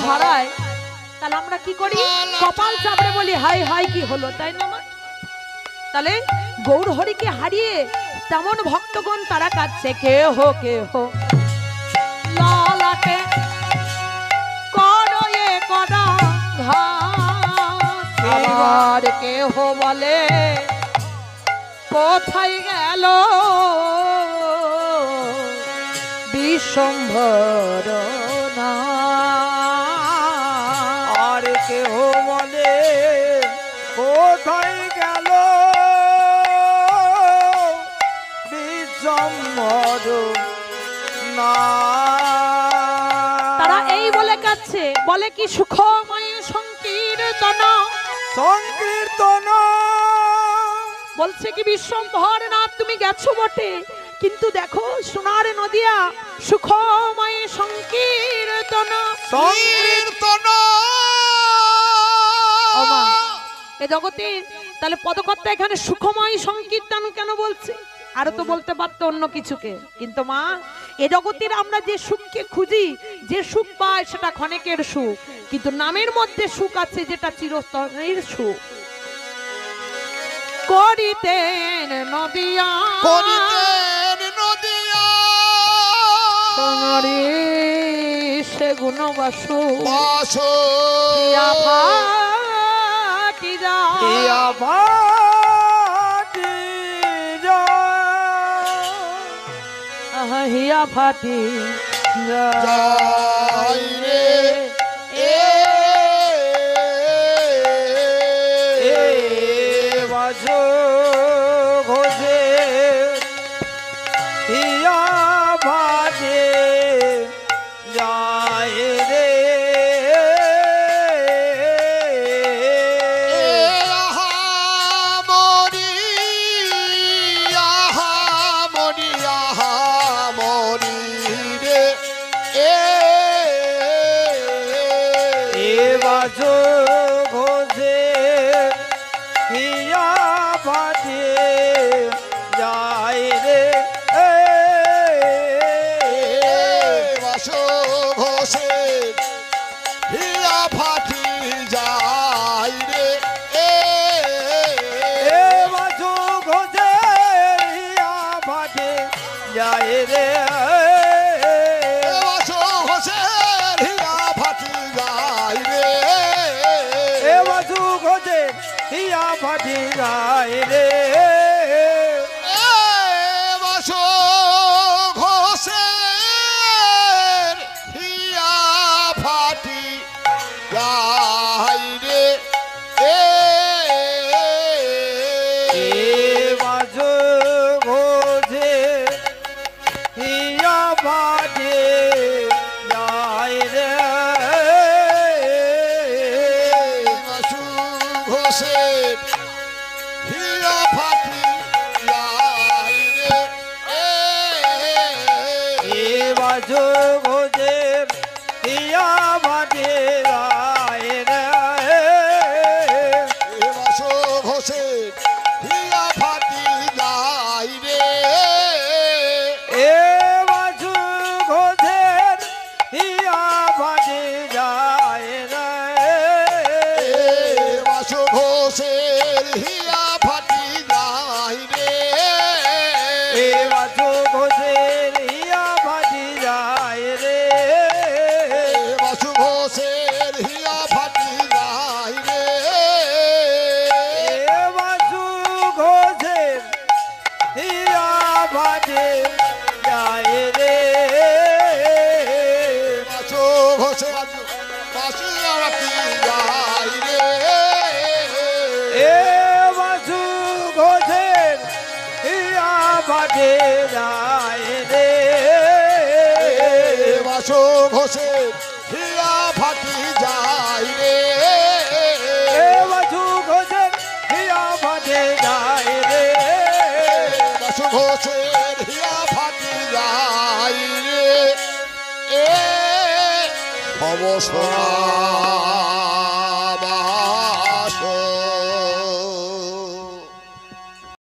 হারায় তাহলে আমরা কি করি? কপাল চাপড়ে বলি হাই হাই কি হলো, তাই না মা? তাহলে গৌর হরিকে হারিয়ে তেমন ভক্তগণ তারা কাঁদছে, কেহ কেহ ললাটে করয়ে করা ঘাত। আবার কেহ বলে কোথায় গেল বিশ্বম্ভর না। আর কেহ বলে কোথায় গেল বিশ্বম্ভর না। তারা এই বলে কাছে বলে কি সুখময় সংকীর্তন, সংকীর্তন বলছে কি বিশ্বম্ভর না তুমি গেছো বটে, কিন্তু দেখো সোনার নদিয়া সুখময় সংকীর্তন। সংকীর্তন ও মা, এ জগতে তাহলে পদকর্তা এখানে সুখময় সংকীর্তন কেন বলছে? আরো তো বলতে পারতো অন্য কিছুকে, কিন্তু মা এ জগতের আমরা যে সুখকে খুঁজি, যে সুখ পাই সেটা ক্ষণিকের সুখ, কিন্তু নামের মধ্যে সুখ আছে যেটা চিরস্থায়ী সুখ। করিতেন নদিয়া সোনারি সে গুণবাসু হিয়া ফাটি হিয়া ফাটি যাই রে বাজো ঘোষে হিয়া ভাজে যায় রে। বাজো ঘোষে হিয়া ভাজে যায় রে। বাসো ঘোষে হিয়া ফাটি যায় রে। বাজো ঘোষে হিয়া ভাজে যায় রে। বাসো ঘোষে হিয়া ফাটি যায় রে। বাজু ঘোষে হিয়া ফাটি যায় রে। বাসো ঘোষে হিয়া ফাটি যায় রে। বাজু ঘোষে হিয়া ফাটি যায় রে। বাসু ঘোষে হিয়া ফাটি যায় রে। বাজু ঘোষে হিয়া ফাটি যায় রে। বাসো ঘোষে হিয়া ফাটি যায় রে। বাজু ঘোষে হিয়া ফাটি যায় রে। বাসো ঘোষের হিয়া ফাটি যায় রে। বাজু ঘোষে হিয়া ফাটি যায় রে। বাসু ঘোষের হিয়া ফাটি যায় রে। বাজু ঘোষে হিয়া ফাটি যায় রে। বাসু ঘোষে বাসু ফাটি যায় রে। বাজু ঘোষে হিয়া ফাটি যায় রে। বাসু ঘোষের হিয়া ফাটি যায় রে। বাজু ঘোষে হিয়া ফাটি যায় রে। বাসু ঘোষের হিয়া ফাটি যায় রে। অবসর